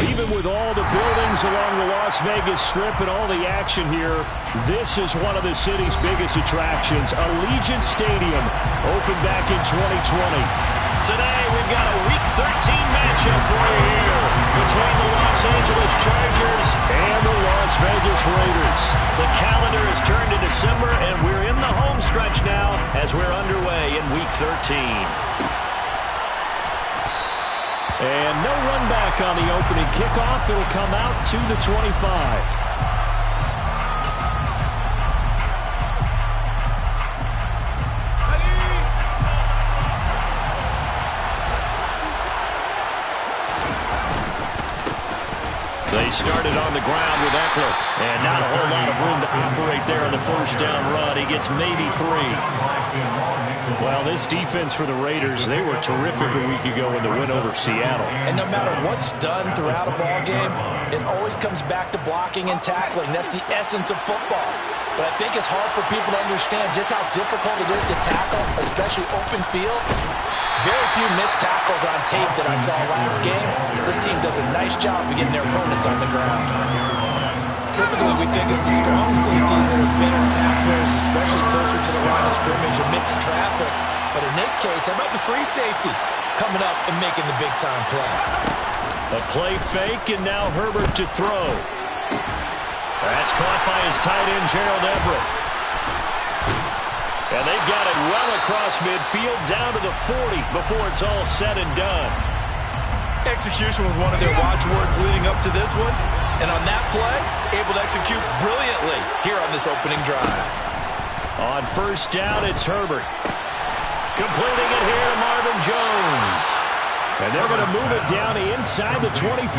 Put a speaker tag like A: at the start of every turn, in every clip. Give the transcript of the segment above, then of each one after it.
A: Even with all the buildings along the Las Vegas Strip and all the action here, this is one of the city's biggest attractions. Allegiant Stadium opened back in 2020.
B: Today we've got a Week 13 matchup for you here between the Los Angeles Chargers
A: and the Las Vegas Raiders.
B: The calendar has turned to December, and we're in the home stretch now as we're underway in Week 13.
A: And no run back on the opening kickoff. It'll come out to the 25.
B: They started on the ground with Eckler, and not a whole lot of room to operate there on the first down run. He gets maybe 3.
A: Well, this defense for the Raiders, they were terrific a week ago in the win over Seattle.
C: And no matter what's done throughout a ball game, it always comes back to blocking and tackling. That's the essence of football. But I think it's hard for people to understand just how difficult it is to tackle, especially open field. Very few missed tackles on tape that I saw last game. This team does a nice job of getting their opponents on the ground. Typically, we think it's the strong safeties that are better tacklers, especially closer to the line of scrimmage amidst traffic. But in this case, how about the free safety coming up and making the big-time play?
A: A play fake, and now Herbert to throw.
B: That's caught by his tight end, Gerald Everett.
A: And they've got it well across midfield, down to the 40 before it's all said and done.
C: Execution was one of their watchwords leading up to this one. And on that play, able to execute brilliantly here on this opening drive.
A: On first down, it's Herbert. Completing it here to Marvin Jones. And they're going to move it down inside the 25.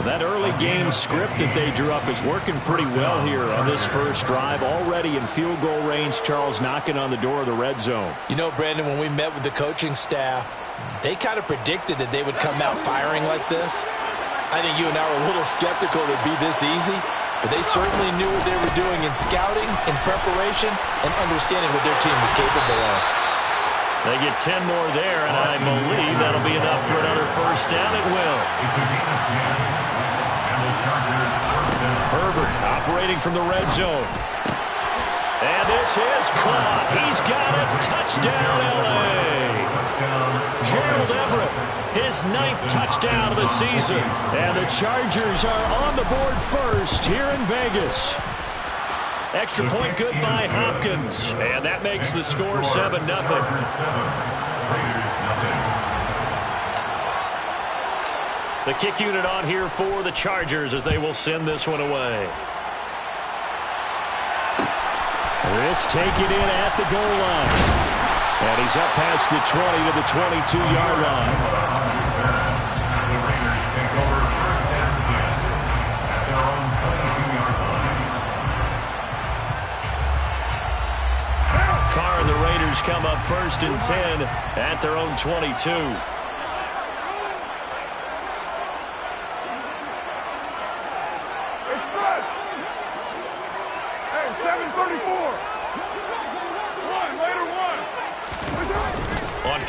A: That early game script that they drew up is working pretty well here on this first drive. Already in field goal range, Charles knocking on the door of the red zone.
C: You know, Brandon, when we met with the coaching staff, they kind of predicted that they would come out firing like this. I think you and I were a little skeptical it'd be this easy, but they certainly knew what they were doing in scouting, in preparation, and understanding what their team was capable of.
B: They get 10 more there, and I believe that'll be enough for another first down. It will.
A: Herbert operating from the red zone. And this is caught. He's got it. Touchdown, L.A. Gerald Everett, his 9th touchdown of the season. And the Chargers are on the board first here in Vegas. Extra point good by Hopkins. And that makes the score 7-0.
B: The kick unit on here for the Chargers as they will send this one away.
A: This taken in at the goal line. And he's up past the 20 to the 22-yard line.
D: The Raiders take over first and 10 at their own 22-yard line.
B: Carr and the Raiders come up first and 10 at their own 22.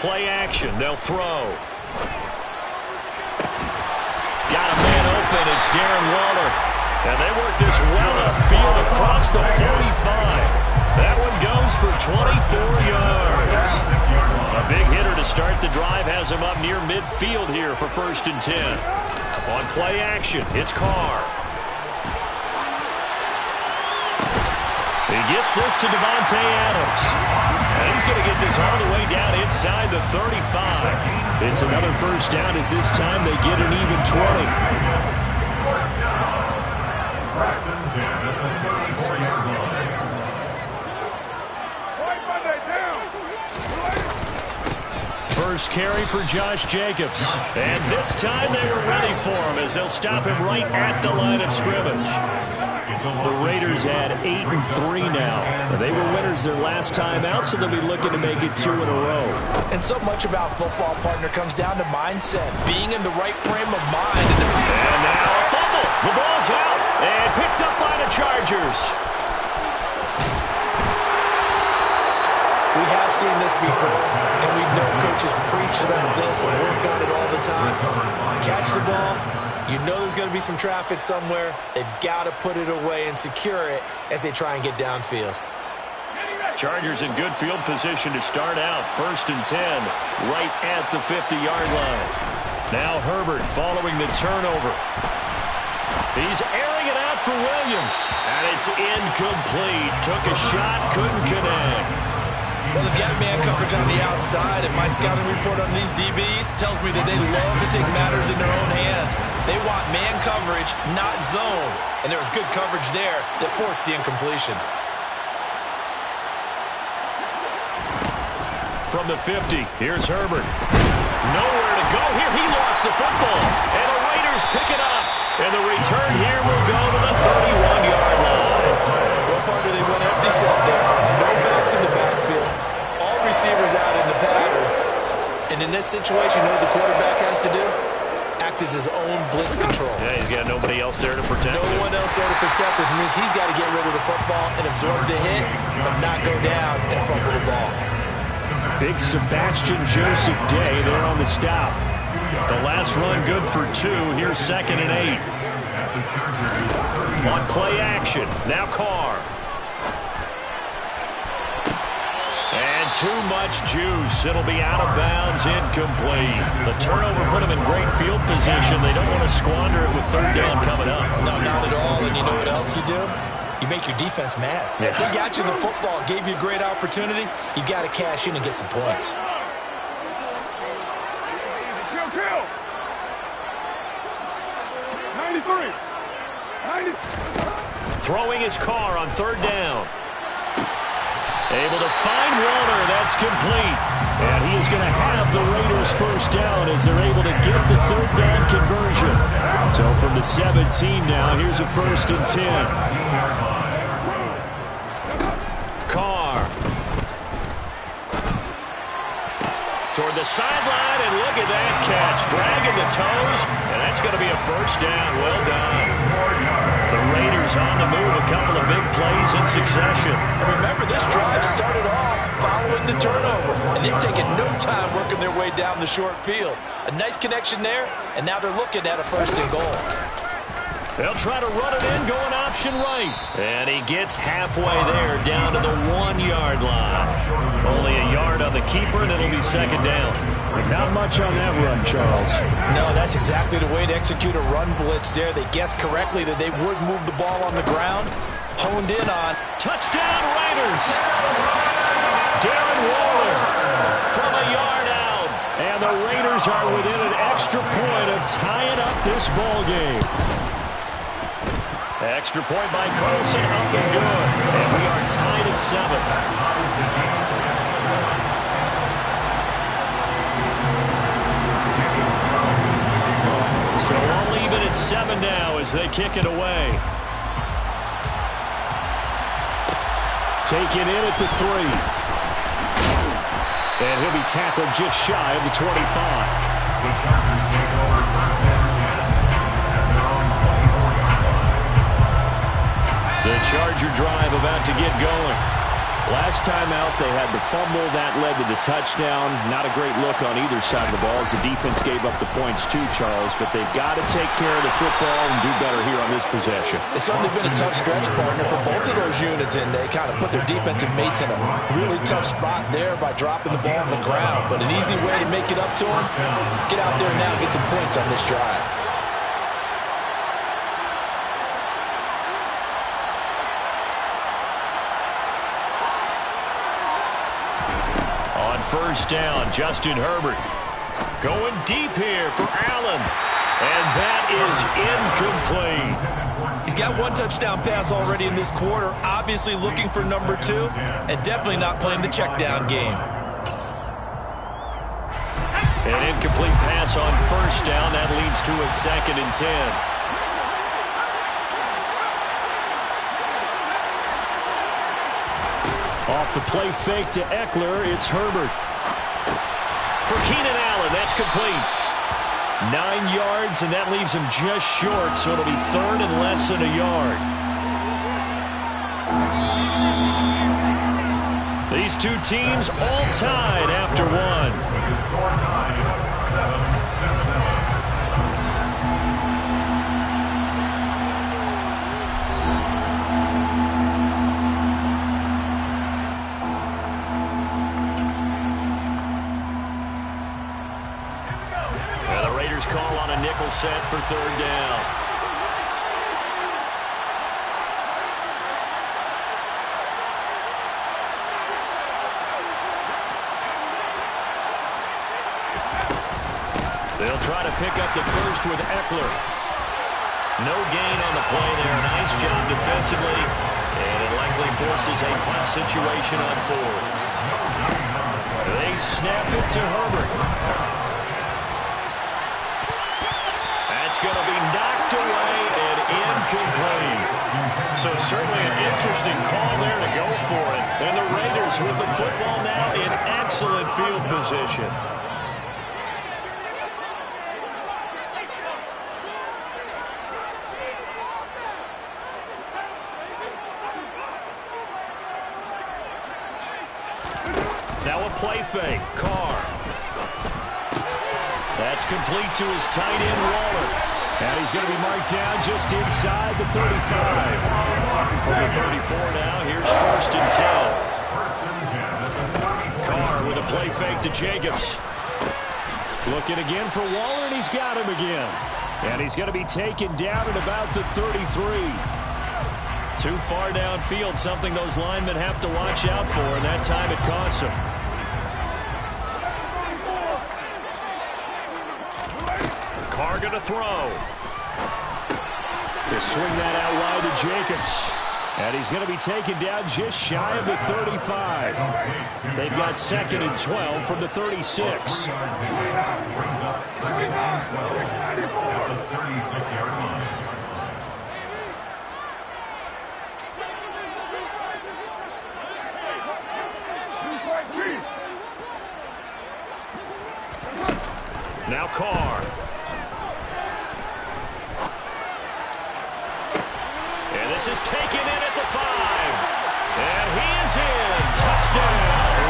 A: Play action. They'll throw. Got a man open. It's Darren Waller. And they work this well upfield across the 45. That one goes for 24 yards. A big hitter to start the drive has him up near midfield here for first and 10. On play action, it's Carr. He gets this to Devontae Adams. And he's going to get this all the way down inside the 35. It's another first down as this time they get an even 20.
D: First and 10 at the 34-yard line.
A: First carry for Josh Jacobs. And this time they were ready for him as they'll stop him right at the line of scrimmage. The Raiders had 8-3 now. They were winners their last time out, so they'll be looking to make it 2 in a row.
C: And so much about football, partner, comes down to mindset, being in the right frame of mind.
A: And now a fumble. The ball's out and picked up by the Chargers.
C: We have seen this before, and we know coaches preach about this and work on it all the the time. Catch the ball. You know there's going to be some traffic somewhere. They've got to put it away and secure it as they try and get downfield.
B: Chargers in good field position to start out. 1st and 10, right at the 50-yard line. Now Herbert following the turnover. He's airing it out for Williams, and it's incomplete. Took a shot, couldn't connect.
C: Well, they've got man coverage on the outside, and my scouting report on these DBs tells me that they love to take matters in their own hands. They want man coverage, not zone, and there was good coverage there that forced the incompletion.
B: From the 50, here's Herbert. Nowhere to go here. He lost the football, and the Raiders pick it up. And the return here will go to the 31-yard line.
C: What part do they went empty set there? No backs in the backfield. All receivers out in the pattern. And in this situation, you know what the quarterback has to do? Act as his own blitz control.
B: Yeah, he's got nobody else there to protect him.
C: No one else there to protect, which means he's got to get rid of the football and absorb the hit, but not go down and fumble the ball.
A: Big Sebastian Joseph Day there on the stop.
B: The last run good for 2. Here's 2nd and 8. On play action. Now Carr. And too much juice. It'll be out of bounds, incomplete. The turnover put them in great field position. They don't want to squander it with 3rd down coming up.
C: No, not at all. And you know what else you do? You make your defense mad.
B: Yeah.
C: They got you the football, gave you a great opportunity. You got to cash in and get some points.
D: Kill. 93.
B: Throwing his car on 3rd down. Able to find Warner. That's complete. And he is going to have the Raiders 1st down as they're able to get the 3rd down conversion. So from the 17 now, here's a 1st and 10. Carr. Toward the sideline, and look at that catch. Dragging the toes, and that's going to be a 1st down. Well done. The Raiders on the move, a couple of big plays in succession.
C: And remember, this drive started off following the turnover, and they've taken no time working their way down the short field. A nice connection there, and now they're looking at a 1st and goal.
B: They'll try to run it in, going option right. And he gets halfway there, down to the 1-yard line. Only a yard on the keeper, and it'll be 2nd down.
A: Not much on that run, Charles.
C: No, that's exactly the way to execute a run blitz there. They guessed correctly that they would move the ball on the ground. Honed in on.
B: Touchdown, Raiders! Darren Waller from a yard out. And the Raiders are within an extra point of tying up this ball game. Extra point by Carlson, up and good. And we are tied at 7. So all even at 7 now as they kick it away.
A: Taken in at the 3. And he'll be tackled just shy of the 25.
D: The Chargers take over 1st and 10 at their own 24-yard line.
B: The Charger drive about to get going.
A: Last time out, they had the fumble. That led to the touchdown. Not a great look on either side of the ball as the defense gave up the points too, Charles. But they've got to take care of the football and do better here on this possession.
C: It's certainly been a tough stretch, partner, for both of those units, and they kind of put their defensive mates in a really tough spot there by dropping the ball on the ground. But an easy way to make it up to them, get out there now and get some points on this drive.
B: On 1st down, Justin Herbert going deep here for Allen. And that is incomplete.
C: He's got 1 touchdown pass already in this quarter, obviously looking for number 2, and definitely not playing the check down game.
B: An incomplete pass on 1st down. That leads to a 2nd and 10.
A: Off the play fake to Eckler, it's Herbert.
B: For Keenan Allen, that's complete. 9 yards, and that leaves him just short, so it'll be 3rd and less than a yard. These two teams all tied after 1.
D: With the score tied 7-7.
B: third down. They'll try to pick up the first with Eckler. No gain on the play there. Nice job defensively. And it likely forces a punt situation on fourth. They snap it to Herbert. That's going to be knocked away and incomplete. So certainly an interesting call there to go for it. And the Raiders with the football now in excellent field position. Now a play fake. Carr. That's complete to his tight end, Waller. And he's going to be marked down just inside the 35. From the 34 now, here's first and 10. Carr with a play fake to Jacobs. Looking again for Waller, and he's got him again. And he's going to be taken down at about the 33. Too far downfield, something those linemen have to watch out for, and that time it costs them. Carr going to throw. They swing that out wide to Jacobs. And he's going to be taken down just shy of the 35. They've got second and 12 from the 36.
D: Brings up second and 12 at the 36-yard line.
B: Now Carr. And this is taken in at the 5. And he is in. Touchdown,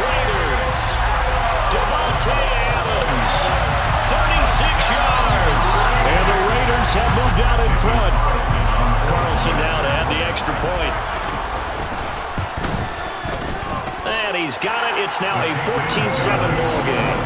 B: Raiders. Devontae Adams, 36 yards. And the Raiders have moved out in front. Carlson now to add the extra point. And he's got it. It's now a 14-7 ball game.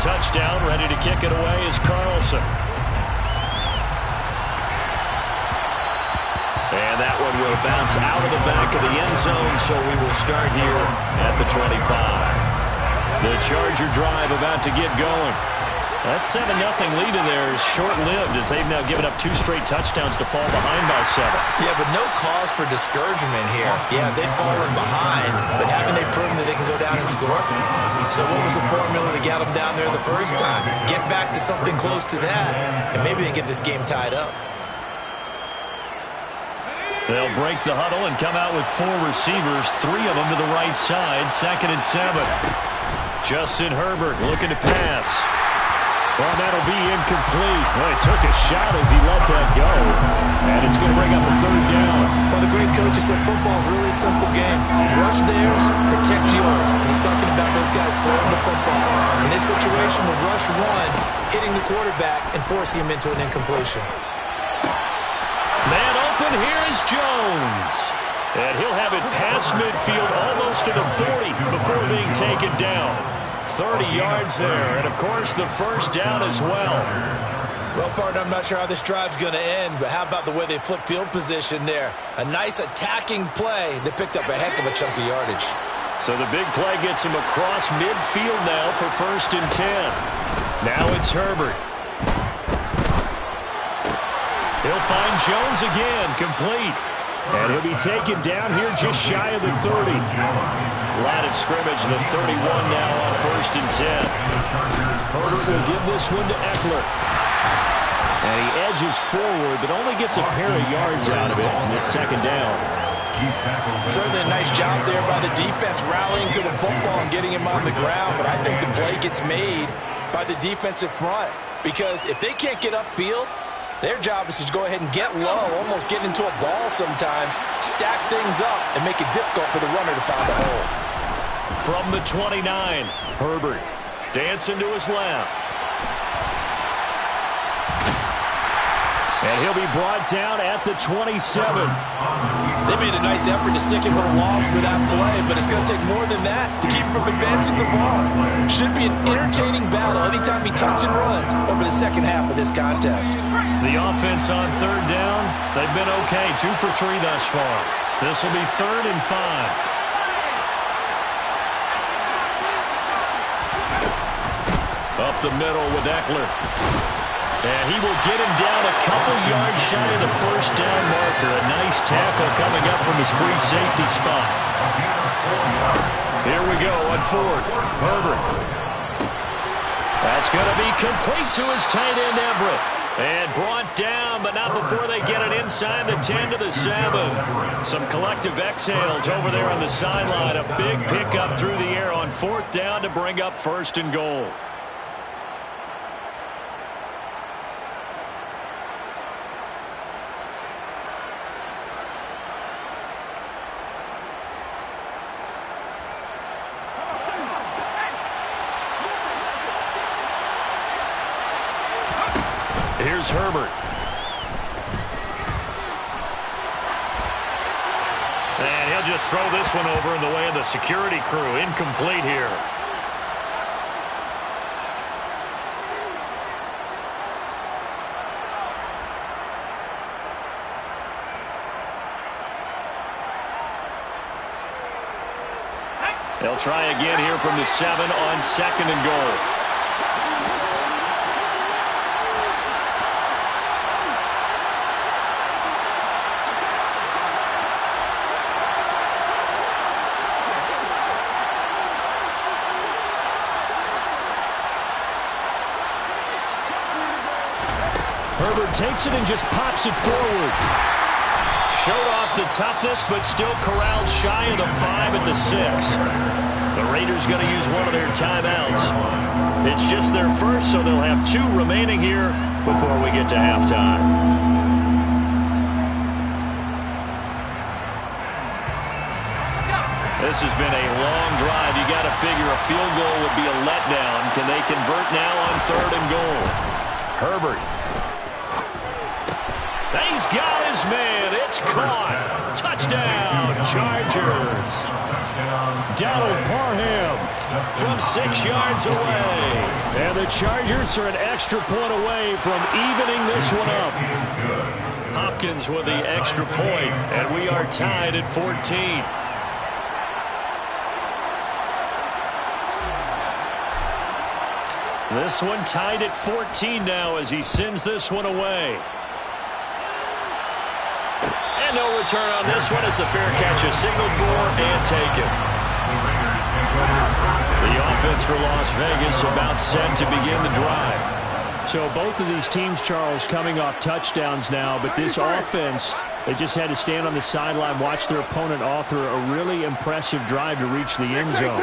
B: Touchdown, ready to kick it away is Carlson. And that one will bounce out of the back of the end zone, so we will start here at the 25. The Charger drive about to get going. That 7-0 lead in there is short-lived as they've now given up 2 straight touchdowns to fall behind by 7.
C: Yeah, but no cause for discouragement here. Yeah, they've fallen behind, but haven't they proven that they can go down and score? So what was the formula that got them down there the first time? Get back to something close to that, and maybe they get this game tied up.
B: They'll break the huddle and come out with 4 receivers, 3 of them to the right side, 2nd and 7. Justin Herbert looking to pass. Well, that'll be incomplete. Well, he took a shot as he let that go. And it's going to bring up a 3rd down.
C: Well, the great coach said football is really a simple game. Rush theirs, protect yours. And he's talking about those guys throwing the football. In this situation, the rush one, hitting the quarterback and forcing him into an incompletion.
B: Man open, here is Jones. And he'll have it past midfield almost to the 40 before being taken down. 30 yards there, and of course the first down as well.
C: Well, partner, I'm not sure how this drive's going to end, but how about the way they flip field position there? A nice attacking play that picked up a heck of a chunk of yardage.
B: So the big play gets him across midfield now for 1st and 10. Now it's Herbert. He'll find Jones again, complete. And he'll be taken down here just shy of the 30. Line of scrimmage, the 31 now on 1st and 10. Herbert will give this one to Eckler. And he edges forward, but only gets a pair of yards out of it, and it's 2nd down.
C: Certainly a nice job there by the defense rallying to the football and getting him on the ground, but I think the play gets made by the defensive front, because if they can't get upfield, Their job is to go ahead and get low, almost get into a ball sometimes, stack things up, and make it difficult for the runner to find a hole.
B: From the 29, Herbert dancing to his left. And he'll be brought down at the 27.
C: They made a nice effort to stick him with a loss for that play, but it's going to take more than that to keep him from advancing the ball. Should be an entertaining battle anytime he tucks and runs over the second half of this contest.
B: The offense on third down, they've been okay. 2 for 3 thus far. This will be 3rd and 5. Up the middle with Eckler. And he will get him down a couple yards shy of the first down marker. A nice tackle coming up from his free safety spot. Here we go on 4th. Herbert. That's going to be complete to his tight end, Everett. And brought down, but not before they get it inside the 10 to the 7. Some collective exhales over there on the sideline. A big pickup through the air on 4th down to bring up 1st and goal. Here's Herbert. And he'll just throw this one over in the way of the security crew. Incomplete here. They'll try again here from the 7 on 2nd and goal. Herbert takes it and just pops it forward. Showed off the toughness, but still corralled shy of the 5 at the 6. The Raiders going to use one of their timeouts. It's just their first, so they'll have 2 remaining here before we get to halftime. This has been a long drive. You got to figure a field goal would be a letdown. Can they convert now on 3rd and goal? Herbert. He's got his man. It's caught. Touchdown, Chargers. Donald Parham from 6 yards away. And the Chargers are an extra point away from evening this one up. Hopkins with the extra point, and we are tied at 14. This one tied at 14 now as he sends this one away. And no return on this one as the fair catch is signaled for and taken. The offense for Las Vegas about set to begin the drive. So both of these teams, Charles, coming off touchdowns now, but this offense, they just had to stand on the sideline, watch their opponent author a really impressive drive to reach the end zone.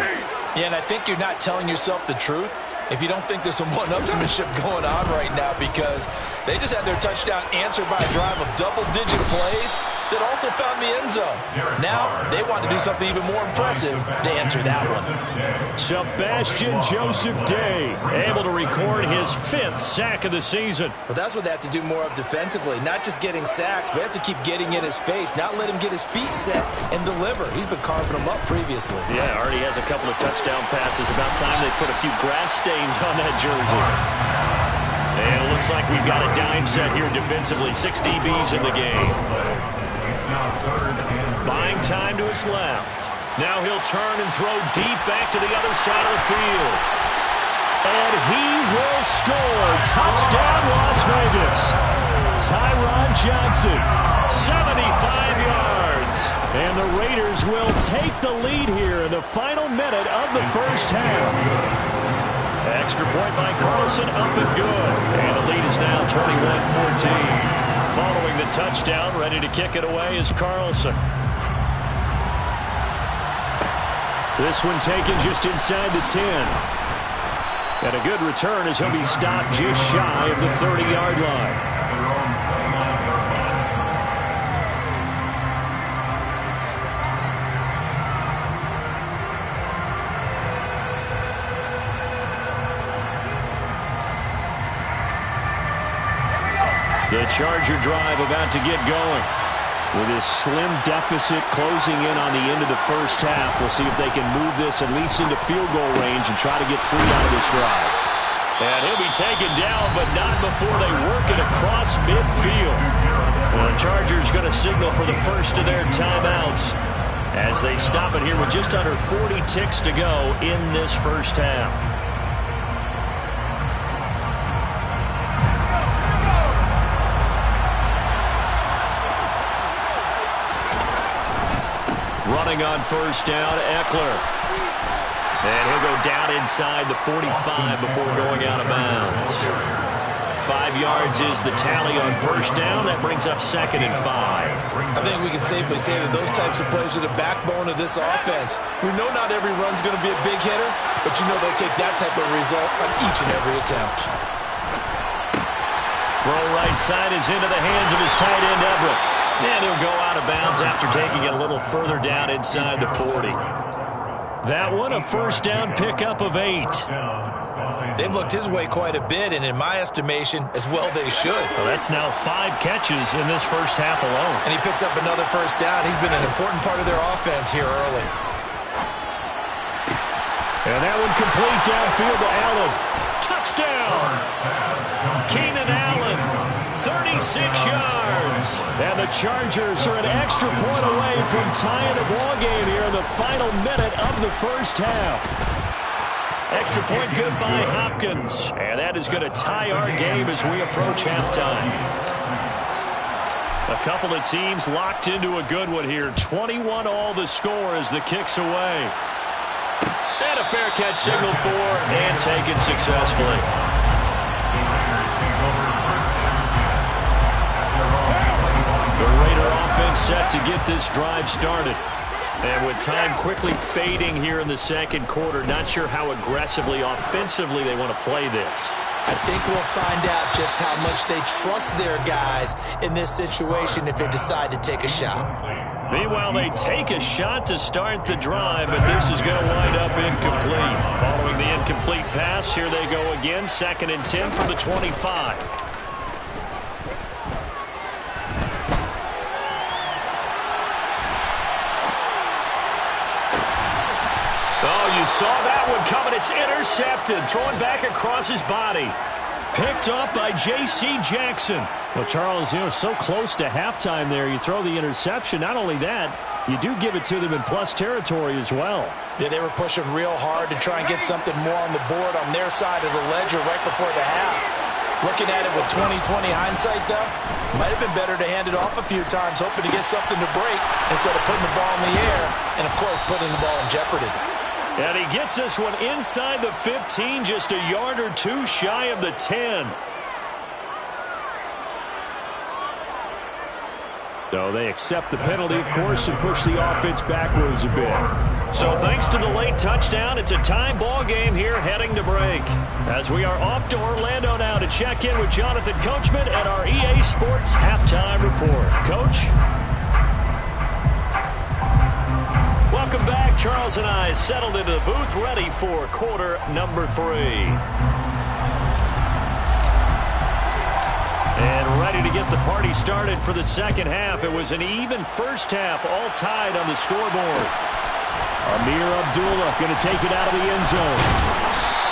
C: Yeah, and I think you're not telling yourself the truth if you don't think there's some one-upsmanship going on right now, because they just had their touchdown answered by a drive of double-digit plays that also found the end zone. Now they want to do something even more impressive to answer that one.
B: Sebastian Joseph Day able to record his 5th sack of the season.
C: Well, that's what they have to do more of defensively, not just getting sacks, but have to keep getting in his face, not let him get his feet set and deliver. He's been carving them up previously.
B: Yeah, already has a couple of touchdown passes. About time they put a few grass stains on that jersey. And it looks like we've got a dime set here defensively. 6 DBs in the game. Buying time to his left. Now he'll turn and throw deep back to the other side of the field. And he will score. Touchdown, Las Vegas. Tyron Johnson, 75 yards. And the Raiders will take the lead here in the final minute of the first half. Extra point by Carlson, up and good. And the lead is now 21-14. Following the touchdown, ready to kick it away is Carlson. This one taken just inside the 10. And a good return as he'll be stopped just shy of the 30-yard line. Charger drive about to get going. With this slim deficit closing in on the end of the first half, we'll see if they can move this at least into field goal range and try to get 3 out of this drive.
A: And he'll be taken down, but not before they work it across midfield. Well, the Chargers going to signal for the first of their timeouts as they stop it here with just under 40 ticks to go in this first half. Running on first down, Eckler. And he'll go down inside the 45 before going out of bounds. 5 yards is the tally on first down. That brings up 2nd and 5.
C: I think we can safely say that those types of plays are the backbone of this offense. We know not every run's going to be a big hitter, but you know they'll take that type of result on each and every attempt.
A: Throw right side is into the hands of his tight end, Everett. And he'll go out of bounds after taking it a little further down inside the 40. That one, a first down pickup of 8.
C: They've looked his way quite a bit, and in my estimation, as well they should.
A: So that's now 5 catches in this first half alone.
C: And he picks up another first down. He's been an important part of their offense here early.
A: And that one complete downfield to Allen. Touchdown! Keenan Allen, 36 yards. And the Chargers are an extra point away from tying the ball game here in the final minute of the first half. Extra point good by Hopkins. And that is going to tie our game as we approach halftime. A couple of teams locked into a good one here. 21 all the score as the kick's away. And a fair catch signaled for and taken successfully. The Raider offense set to get this drive started. And with time quickly fading here in the second quarter, not sure how aggressively, offensively they want to play this.
C: I think we'll find out just how much they trust their guys in this situation if they decide to take a shot.
A: Meanwhile, they take a shot to start the drive, but this is going to wind up incomplete. Following the incomplete pass, here they go again, 2nd and 10 from the 25. You saw that one coming. It's intercepted. Thrown back across his body. Picked off by J.C. Jackson.
B: Well, Charles, so close to halftime there. You throw the interception. Not only that, you do give it to them in plus territory as well.
C: Yeah, they were pushing real hard to try and get something more on the board on their side of the ledger right before the half. Looking at it with 20/20 hindsight, though, might have been better to hand it off a few times, hoping to get something to break instead of putting the ball in the air and, of course, putting the ball in jeopardy.
A: And he gets this one inside the 15, just a yard or two shy of the 10.
B: So they accept the penalty, of course, and push the offense backwards a bit.
A: So thanks to the late touchdown, it's a tie ball game here heading to break. As we are off to Orlando now to check in with Jonathan Coachman at our EA Sports Halftime Report. Coach? Welcome back. Charles and I settled into the booth, ready for quarter number 3. And ready to get the party started for the second half. It was an even first half, all tied on the scoreboard. Amir Abdullah going to take it out of the end zone.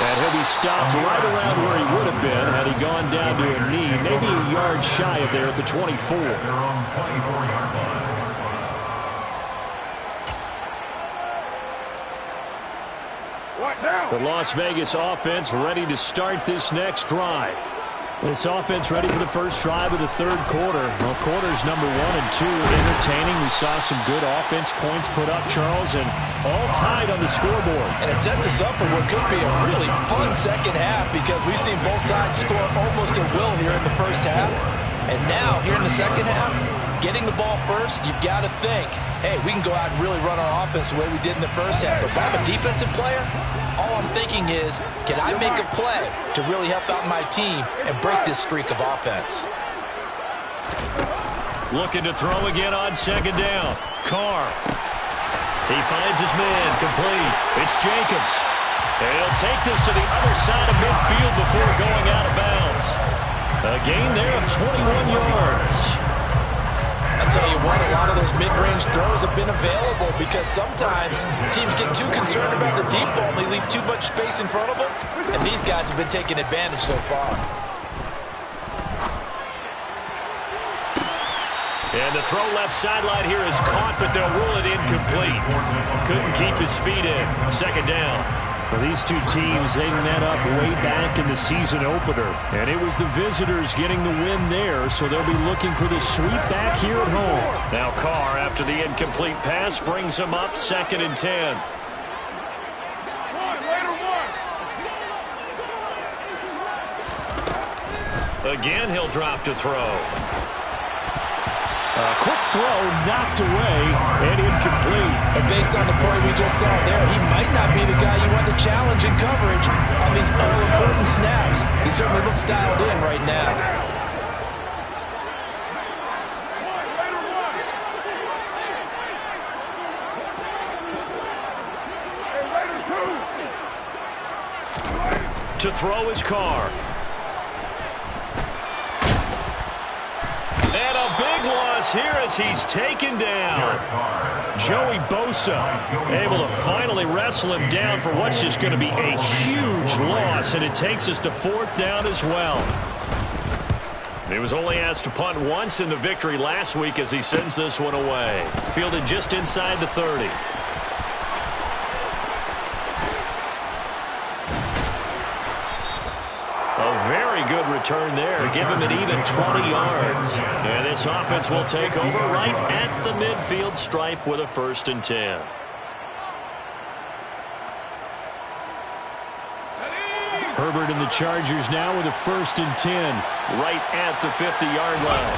A: And he'll be stopped right around where he would have been had he gone down to a knee, maybe a yard shy of there at the 24.
D: Their own 24-yard line.
A: The Las Vegas offense ready to start this next drive.
B: This offense ready for the first drive of the third quarter. Well, quarters number 1 and 2 entertaining. We saw some good offense points put up, Charles, and all tied on the scoreboard.
C: And it sets us up for what could be a really fun second half because we've seen both sides score almost at will here in the first half. And now, here in the second half, getting the ball first, you've got to think, hey, we can go out and really run our offense the way we did in the first half. But if I'm a defensive player, all I'm thinking is, can I make a play to really help out my team and break this streak of offense?
A: Looking to throw again on second down. Carr. He finds his man complete. It's Jacobs. And he'll take this to the other side of midfield before going out of bounds.
B: A gain there of 21 yards.
C: I'll tell you what, a lot of those mid-range throws have been available because sometimes teams get too concerned about the deep ball and they leave too much space in front of them, and these guys have been taking advantage so far.
B: And the throw left sideline here is caught, but they'll rule it incomplete. Couldn't keep his feet in. Second down.
A: Well, these two teams, they met up way back in the season opener, and it was the visitors getting the win there, so they'll be looking for the sweep back here at home.
B: Now Carr, after the incomplete pass, brings him up 2nd and 10. Again, he'll drop to throw.
A: A quick throw knocked away and incomplete.
C: But based on the play we just saw there, he might not be the guy you want to challenge in coverage on these all-important snaps. He certainly looks dialed in right now.
B: To throw his Carr. And a big loss here as he's taken down. Joey Bosa able to finally wrestle him down for what's just going to be a huge loss, and it takes us to 4th down as well. He was only asked to punt once in the victory last week as he sends this one away. Fielded just inside the 30. Good return there. Give him an even 20 yards. And this offense will take over right at the midfield stripe with a 1st and 10.
A: Herbert and the Chargers now with a 1st and 10.
B: Right at the 50-yard line.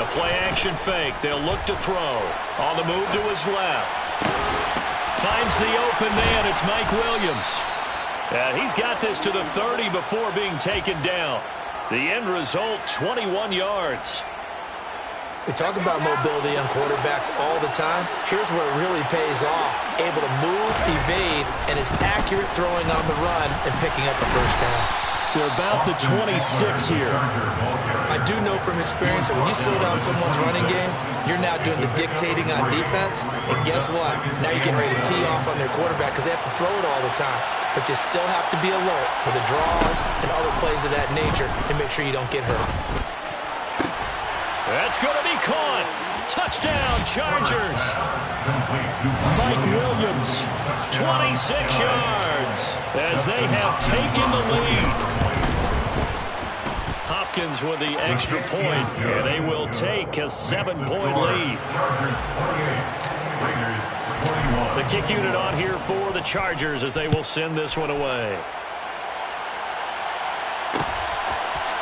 B: A play-action fake. They'll look to throw. On the move to his left. Finds the open man. It's Mike Williams. He's got this to the 30 before being taken down. The end result, 21 yards.
C: We talk about mobility on quarterbacks all the time. Here's where it really pays off. Able to move, evade, and is accurate throwing on the run and picking up a 1st down.
A: To about the 26 here.
C: I do know from experience that when you slow down someone's running game, you're now doing the dictating on defense. And guess what? Now you're getting ready to tee off on their quarterback because they have to throw it all the time. But you still have to be alert for the draws and other plays of that nature and make sure you don't get hurt.
B: That's going to be caught. Touchdown, Chargers.
A: Mike Williams,
B: 26 yards as they have taken the lead. Hopkins with the extra point, and they will take a 7-point lead. The kick unit on here for the Chargers as they will send this one away.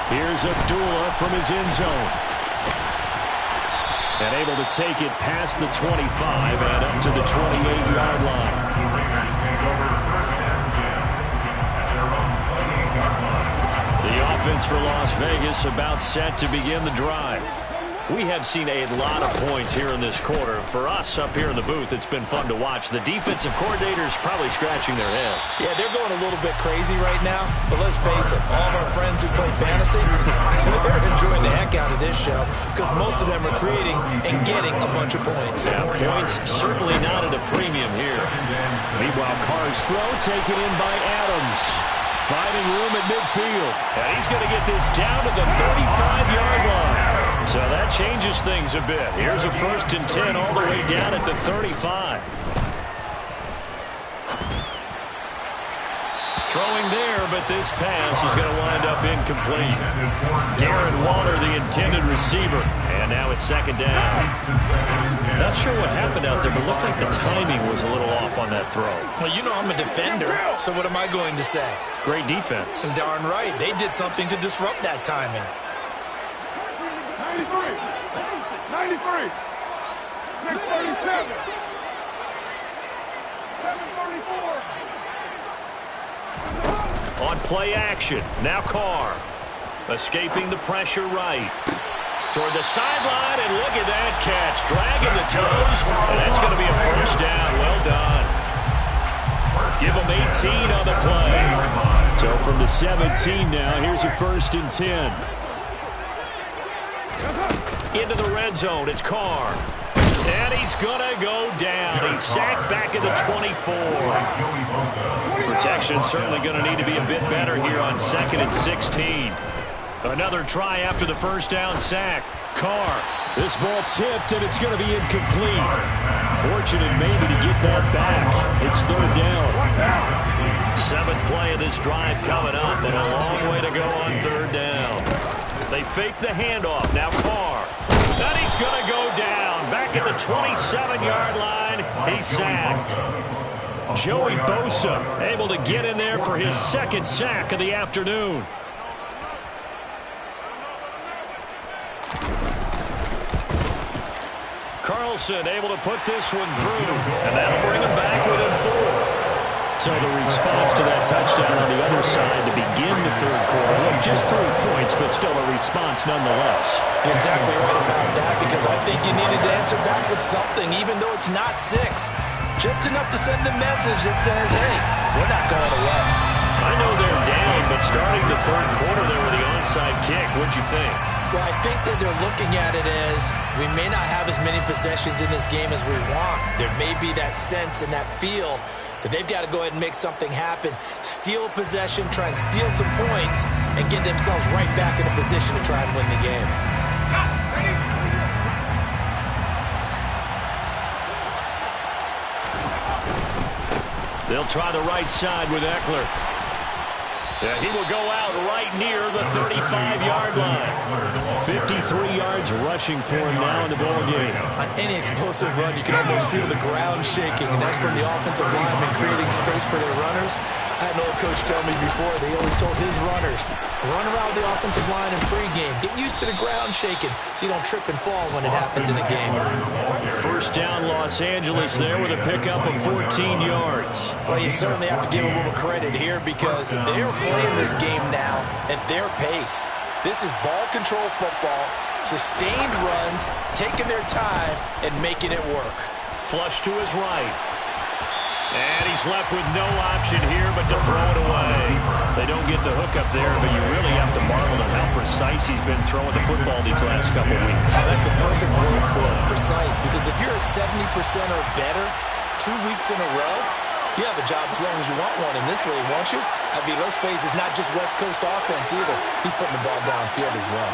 A: Here's Abdullah from his end zone. And able to take it past the 25 and up to the 28-yard line.
D: The Raiders take over 1st and 10 at their own 28-yard line.
B: The offense for Las Vegas about set to begin the drive. We have seen a lot of points here in this quarter. For us up here in the booth, it's been fun to watch. The defensive coordinators probably scratching their heads.
C: Yeah, they're going a little bit crazy right now, but let's face it, all of our friends who play fantasy, they're enjoying the heck out of this show because most of them are creating and getting a bunch of points.
B: Yeah, points certainly not at a premium here.
A: Meanwhile, Carr's throw taken in by Adams. Finding room at midfield.
B: And he's going to get this down to the 35-yard line. So that changes things a bit. Here's a 1st and 10 all the way down at the 35. Throwing there, but this pass is going to wind up incomplete. Darren Waller, the intended receiver. And now it's 2nd down. Not sure what happened out there, but looked like the timing was a little off on that throw.
C: Well, you know I'm a defender, so what am I going to say?
B: Great defense.
C: And darn right, they did something to disrupt that timing.
D: 93, 637, 734.
B: On play action, now Carr. Escaping the pressure right. Toward the sideline, and look at that catch. Dragging the toes, and that's going to be a 1st down. Well done. Give them 18 on the play.
A: So from the 17 now, here's a 1st and 10. Into the red zone. It's Carr. And he's going to go down. He's sacked back at the 24. Protection certainly going to need to be a bit better here on 2nd and 16. Another try after the first down sack. Carr. This ball tipped, and it's going to be incomplete. Fortunate maybe to get that back. It's 3rd down. 7th play of this drive coming up, but a long way to go on 3rd down. They fake the handoff. Now Carr. And he's going to go down. Back at the 27-yard line. He's sacked. Joey Bosa able to get in there for his 2nd sack of the afternoon. Carlson able to put this one through, and that'll bring him back within 4. So the response to that touchdown on the other side to begin the 3rd quarter. Well, just 3 points, but still a response nonetheless.
C: Exactly right about that, because I think you needed to answer back with something, even though it's not 6. Just enough to send a message that says, hey, we're not going away.
A: I know they're down, but starting the 3rd quarter there with the onside kick, what'd you think?
C: Well, I think that they're looking at it as we may not have as many possessions in this game as we want. There may be that sense and that feel that they've got to go ahead and make something happen, steal a possession, try and steal some points, and get themselves right back in a position to try and win the game.
A: They'll try the right side with Eckler. Yeah, he will go out right near the 35-yard line. 53 yards rushing for him now in the ball game.
C: On any explosive run, you can almost feel the ground shaking, and that's from the offensive linemen creating space for their runners. I had an old coach tell me before, they always told his runners, run around the offensive line in pregame. Get used to the ground shaking so you don't trip and fall when it happens in a game.
A: 1st down Los Angeles there with a pickup of 14 yards.
C: Well, you certainly have to give a little credit here because they're playing this game now at their pace. This is ball control football, sustained runs, taking their time, and making it work.
A: Flush to his right. And he's left with no option here but to throw it away. They don't get the hook up there, but you really have to marvel at how precise he's been throwing the football these last couple of weeks.
C: Oh, that's a perfect word for it, precise, because if you're at 70% or better 2 weeks in a row, you have a job as long as you want one in this league, won't you? I mean, let's face it, it's not just West Coast offense either. He's putting the ball downfield as well.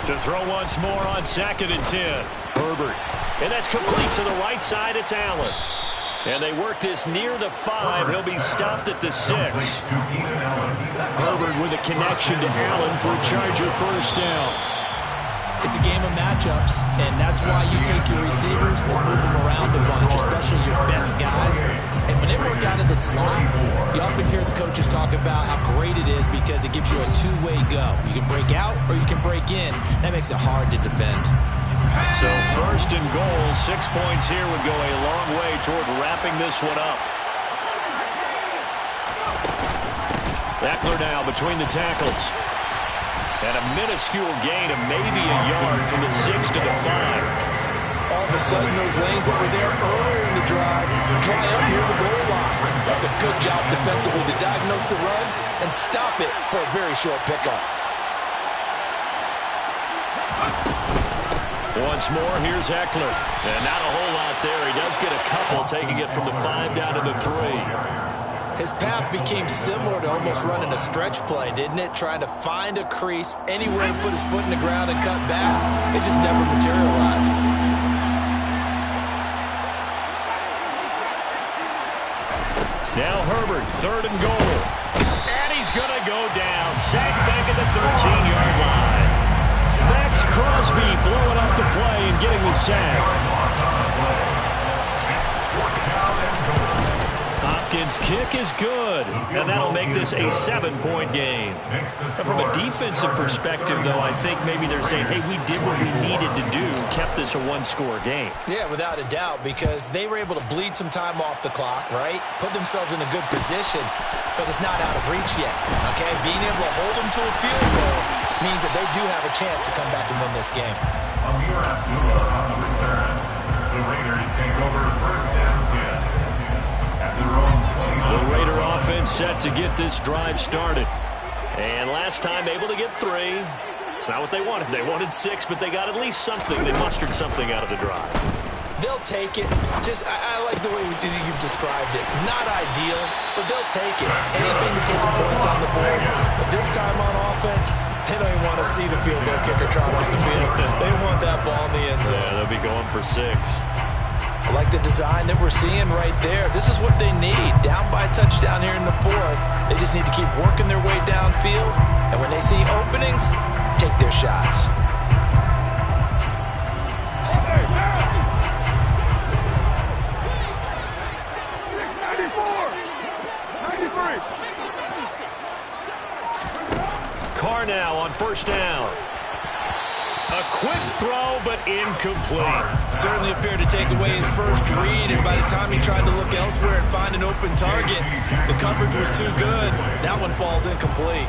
A: To throw once more on 2nd and 10. Herbert. And that's complete to the right side. It's Allen. And they work this near the 5. He'll be stopped at the 6. Herbert with a connection to Allen for a Charger 1st down.
C: It's a game of matchups, and that's why you take your receivers and move them around a bunch, especially your best guys. And when they work out of the slot, you often hear the coaches talk about how great it is because it gives you a two-way go. You can break out or you can break in. That makes it hard to defend.
A: So 1st and goal, 6 points here would go a long way toward wrapping this one up. Eckler now between the tackles. And a minuscule gain of maybe a yard from the 6 to the 5.
C: All of a sudden, those lanes that were there earlier in the drive dry up near the goal line. That's a good job defensively to diagnose the run and stop it for a very short pickup.
A: Once more, here's Eckler. And not a whole lot there. He does get a couple, taking it from the 5 down to the 3.
C: His path became similar to almost running a stretch play, didn't it? Trying to find a crease, anywhere to put his foot in the ground and cut back. It just never materialized.
A: Now Herbert, 3rd and goal. And he's going to go down. Sacked back at the 13-yard line. Max Crosby blowing up the play and getting the sack. Hopkins' kick is good, and that'll make this a 7-point game. From a defensive perspective, though, I think maybe they're saying, hey, we did what we needed to do, kept this a 1-score game.
C: Yeah, without a doubt, because they were able to bleed some time off the clock, right? Put themselves in a good position, but it's not out of reach yet, okay? Being able to hold them to a field goal means that they do have a chance to come back and win this game.
D: Amir Abdullah on the return. The Raiders take over 1st and 10.
A: The Raider offense set to get this drive started.
B: And last time able to get 3. It's not what they wanted. They wanted 6, but they got at least something. They mustered something out of the drive.
C: They'll take it. I like the way you've described it. Not ideal, but they'll take it. Anything to put some points on the board. But this time on offense, they don't even want to see the field goal kicker trot off the field. They want that ball in the end zone.
B: Yeah, they'll be going for 6.
C: I like the design that we're seeing right there. This is what they need. Down by a touchdown here in the 4th. They just need to keep working their way downfield. And when they see openings, take their shots.
B: Carr now on first down. A quick throw, but incomplete.
C: Certainly appeared to take away his first read, and by the time he tried to look elsewhere and find an open target, the coverage was too good. That one falls incomplete.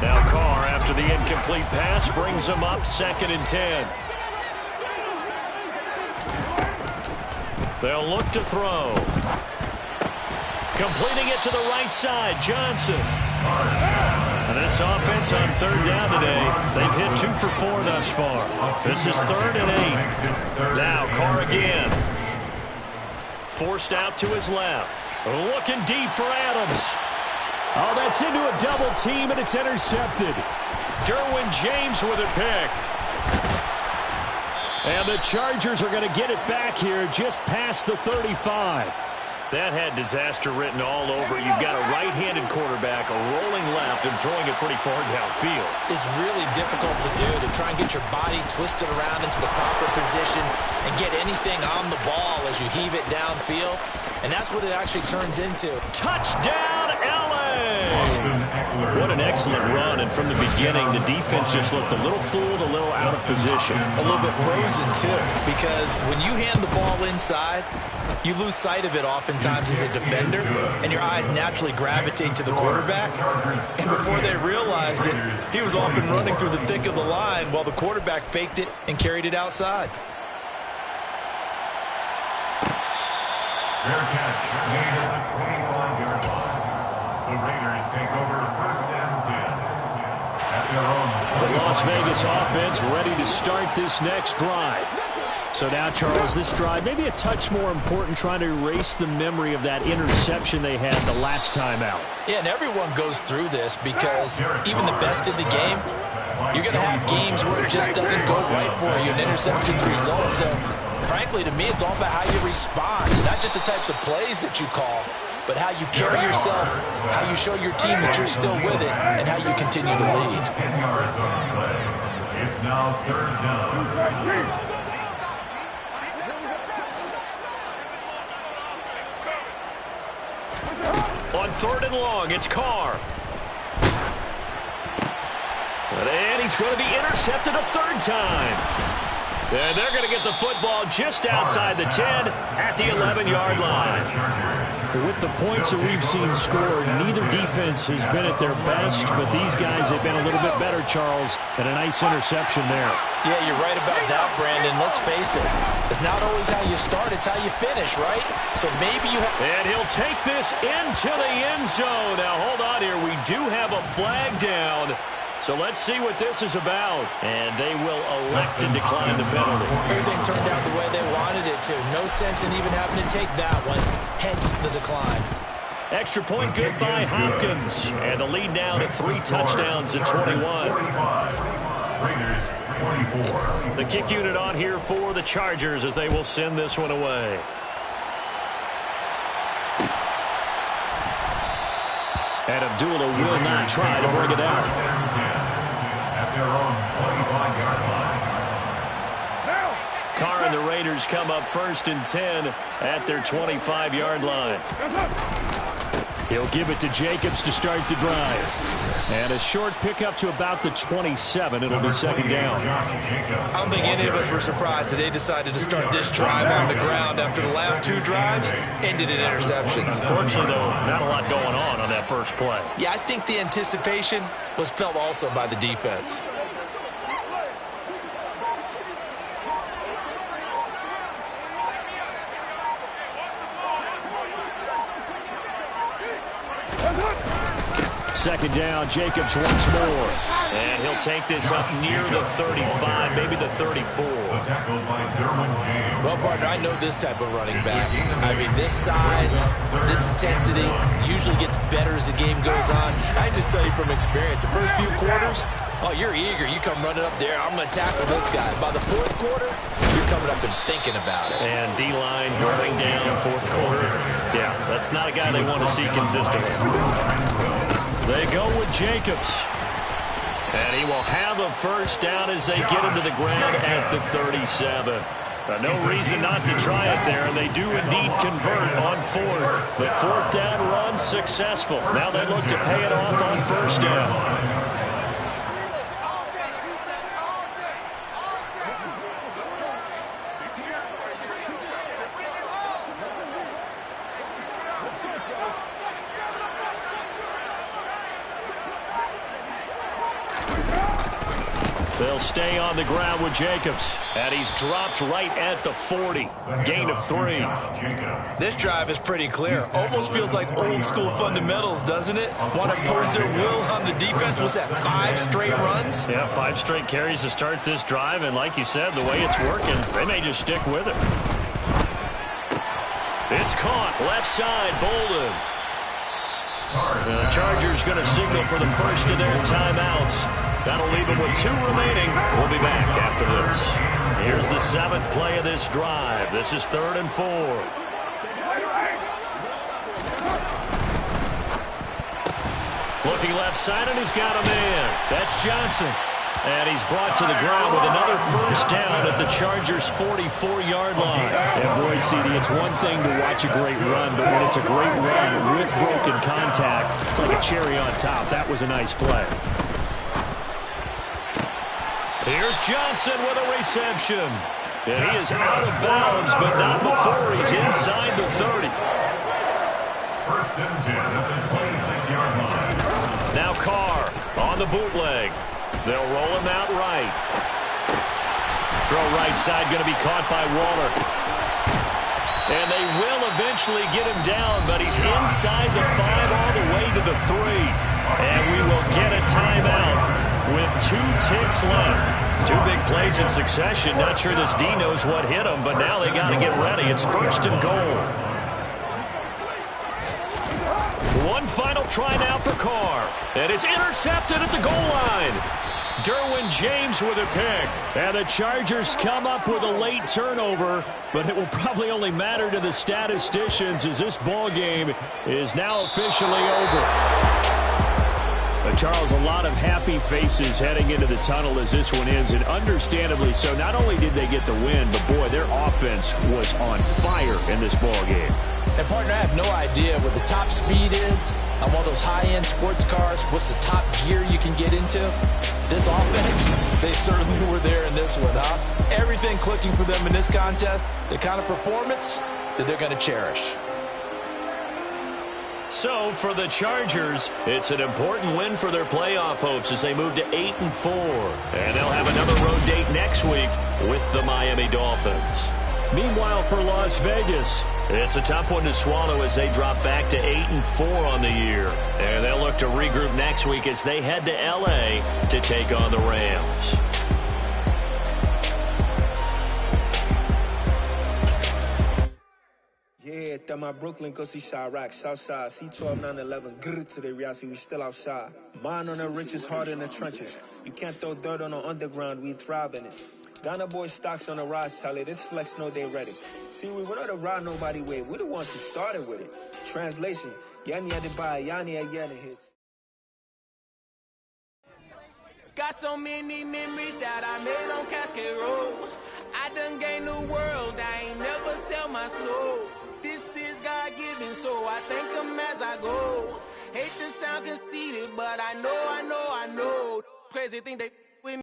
B: Now Carr, after the incomplete pass, brings him up 2nd and 10. They'll look to throw. Completing it to the right side, Johnson. And this offense on 3rd down today, they've hit 2 for 4 thus far. This is 3rd and 8. Now Carr again. Forced out to his left. Looking deep for Adams.
A: Oh, that's into a double team, and it's intercepted.
B: Derwin James with a pick.
A: And the Chargers are going to get it back here just past the 35.
B: That had disaster written all over. You've got a right-handed quarterback, a rolling left, and throwing it pretty far downfield.
C: It's really difficult to do, to try and get your body twisted around into the proper position and get anything on the ball as you heave it downfield. And that's what it actually turns into.
B: Touchdown, LA! What an excellent run. And from the beginning, the defense just looked a little fooled, a little out of position.
C: A little bit frozen, too, because when you hand the ball inside, you lose sight of it oftentimes as a defender, and your eyes naturally gravitate to the quarterback. And before they realized it, he was off and running through the thick of the line while the quarterback faked it and carried it outside.
D: Fair catch made at the 25-yard line. The Raiders take over 1st and 10 at their own.
A: The Las Vegas offense ready to start this next drive. So now, Charles, this drive maybe a touch more important, trying to erase the memory of that interception they had the last time out.
C: Yeah, and everyone goes through this because even the best in the game, you're going to have games where it just doesn't go right for you, and interceptions result. So, frankly, to me, it's all about how you respond, not just the types of plays that you call, but how you carry yourself, how you show your team that you're still with it, and how you continue to lead.
D: 10 yards on the play. It's now 3rd down.
B: On 3rd and long, it's Carr. And he's going to be intercepted a 3rd time. And they're going to get the football just outside the 10 at the 11-yard line.
A: With the points that we've seen scored, neither defense has been at their best, but these guys have been a little bit better, Charles, and a nice interception there.
C: Yeah, you're right about that, Brandon. Let's face it. It's not always how you start, it's how you finish, right? So maybe you have...
B: And he'll take this into the end zone. Now, hold on here. We do have a flag down. So let's see what this is about. And they will elect to decline the penalty.
C: Everything turned out the way they wanted it to. No sense in even having to take that one. Hence the decline.
B: Extra point good by Hopkins. And the lead now to 3 touchdowns at 21.
D: Raiders 24.
B: The kick unit on here for the Chargers as they will send this one away.
A: And Abdullah will not try to bring it out.
D: At their own 25-yard line.
B: Carr and the Raiders come up 1st and 10 at their 25-yard line.
A: He'll give it to Jacobs to start the drive. And a short pickup to about the 27. It'll be 2nd down.
C: I don't think any of us were surprised that they decided to start this drive on the ground after the last 2 drives ended in interceptions.
B: Unfortunately, though, not a lot going on that first play.
C: Yeah, I think the anticipation was felt also by the defense.
A: second down. Jacobs once more.
B: And he'll take this up near the 35, maybe the 34.
D: Tackled by Derwin James.
C: Well, partner, I know this type of running back. I mean, this size, this intensity usually gets better as the game goes on. I just tell you from experience, the first few quarters, oh, you're eager. You come running up there, I'm going to tackle this guy. By the fourth quarter, you're coming up and thinking about it.
B: And D-line wearing down fourth quarter. Yeah, that's not a guy they want to see consistently.
A: They go with Jacobs.
B: And he will have a first down as they get him to the ground at the 37. No reason not to try it there, and they do indeed convert on fourth. The fourth down run successful. Now they look to pay it off on first down. They'll stay on the ground with Jacobs. And he's dropped right at the 40. Gain of 3.
C: This drive is pretty clear. Almost feels like old school fundamentals, doesn't it? Want to impose their will on the defense. Was that 5 straight runs?
B: Yeah, 5 straight carries to start this drive. And like you said, the way it's working, they may just stick with it. It's caught. Left side, Bolden. The Chargers going to signal for the first of their timeouts. That'll leave them with 2 remaining. We'll be back after this. Here's the 7th play of this drive. This is 3rd and 4. Looking left side, and he's got a man. That's Johnson. And he's brought to the ground with another first down at the Chargers' 44-yard line.
A: And boy, CD, it's one thing to watch a great run, but when it's a great run with broken contact, it's like a cherry on top. That was a nice play.
B: Here's Johnson with a reception. And he is out of bounds, but not before he's inside the 30.
D: First and 10 at the 26-yard line.
B: Now Carr on the bootleg. They'll roll him out right. Throw right side going to be caught by Waller. And they will eventually get him down, but he's inside the 5 all the way to the 3. And we will get a timeout with 2 ticks left. 2 big plays in succession. Not sure this D knows what hit him, but now they got to get ready. It's 1st and goal. One final try now for Carr. And it's intercepted at the goal line. Derwin James with a pick.
A: And the Chargers come up with a late turnover, but it will probably only matter to the statisticians as this ball game is now officially over. Charles, a lot of happy faces heading into the tunnel as this one ends, and understandably so. Not only did they get the win, but boy, their offense was on fire in this ball game.
C: And partner, I have no idea what the top speed is on one of those high-end sports cars. What's the top gear you can get into? This offense, they certainly were there in this one, huh? Everything clicking for them in this contest, the kind of performance that they're going to cherish.
B: So, for the Chargers, it's an important win for their playoff hopes as they move to 8-4. And they'll have another road date next week with the Miami Dolphins.
A: Meanwhile, for Las Vegas,
B: it's a tough one to swallow as they drop back to 8-4 on the year. And they'll look to regroup next week as they head to L.A. to take on the Rams.
E: Yeah, that my Brooklyn, go see Chirac, Southside, C12, 911, grrr to the reality, we still outside. Mine on the riches, hard in the trenches. You can't throw dirt on the underground, we thrive in it. Ghana boys stocks on the rise, Charlie, this flex know they ready. See, we went on the ride nobody way, we the ones who started with it. Translation, Yanni had to buy, Yanni had Yanni hits.
F: Got so many memories that I made on Cascade Road. I done gained the world, I ain't never sell my soul. This is God-given, so I thank him as I go. Hate to sound conceited, but I know. Crazy thing they...